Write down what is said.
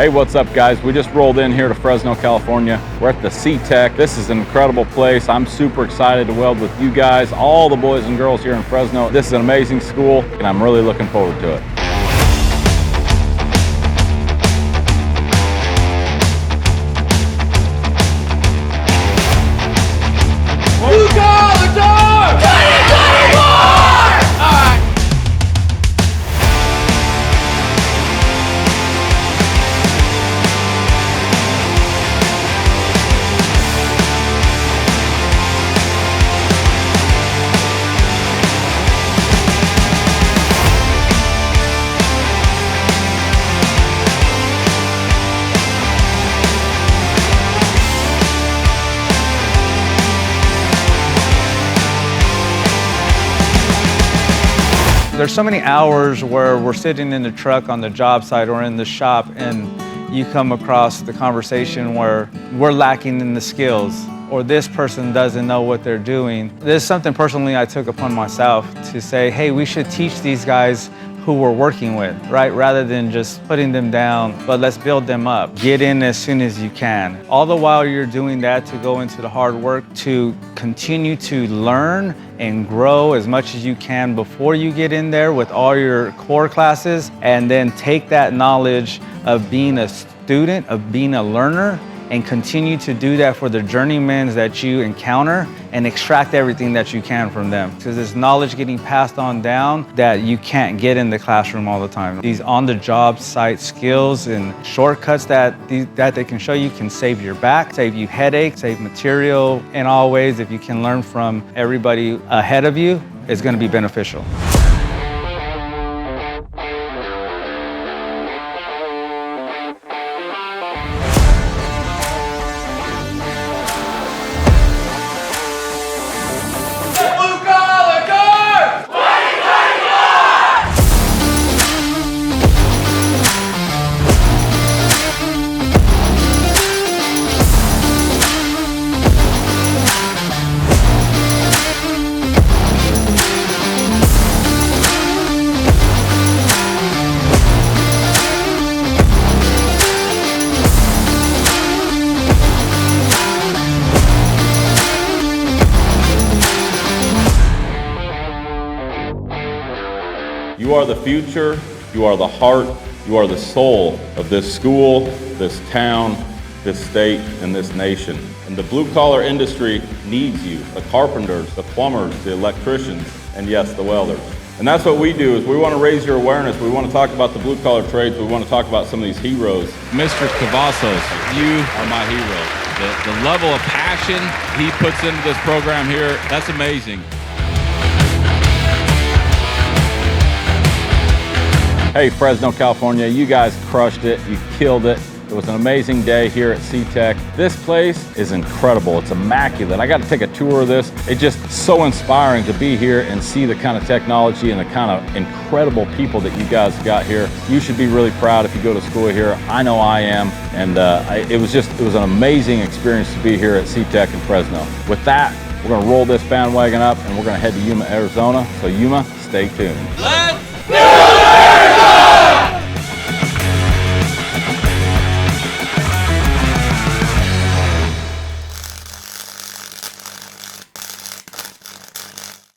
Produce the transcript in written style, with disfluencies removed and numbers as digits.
Hey, what's up guys? We just rolled in here to Fresno, California. We're at the C-Tech. This is an incredible place. I'm super excited to weld with you guys, all the boys and girls here in Fresno. This is an amazing school and I'm really looking forward to it. There's so many hours where we're sitting in the truck on the job site or in the shop and you come across the conversation where we're lacking in the skills or this person doesn't know what they're doing. This is something personally I took upon myself to say, hey, we should teach these guys who we're working with, right? Rather than just putting them down, but let's build them up. Get in as soon as you can. All the while you're doing that to go into the hard work to continue to learn and grow as much as you can before you get in there with all your core classes, and then take that knowledge of being a student, of being a learner, and continue to do that for the journeymans that you encounter and extract everything that you can from them. Because there's knowledge getting passed on down that you can't get in the classroom all the time. These on-the-job site skills and shortcuts that they can show you can save your back, save you headaches, save material in all ways. If you can learn from everybody ahead of you, it's going to be beneficial. You are the future, you are the heart, you are the soul of this school, this town, this state, and this nation. And the blue-collar industry needs you, the carpenters, the plumbers, the electricians, and yes, the welders. And that's what we do, is we want to raise your awareness. We want to talk about the blue-collar trades. We want to talk about some of these heroes. Mr. Cavazos, you are my hero. The level of passion he puts into this program here, that's amazing. Hey, Fresno, California, you guys crushed it. You killed it. It was an amazing day here at C-Tech. This place is incredible. It's immaculate. I got to take a tour of this. It's just so inspiring to be here and see the kind of technology and the kind of incredible people that you guys got here. You should be really proud if you go to school here. I know I am. And it was an amazing experience to be here at C-Tech in Fresno. With that, we're going to roll this bandwagon up and we're going to head to Yuma, Arizona. So Yuma, stay tuned.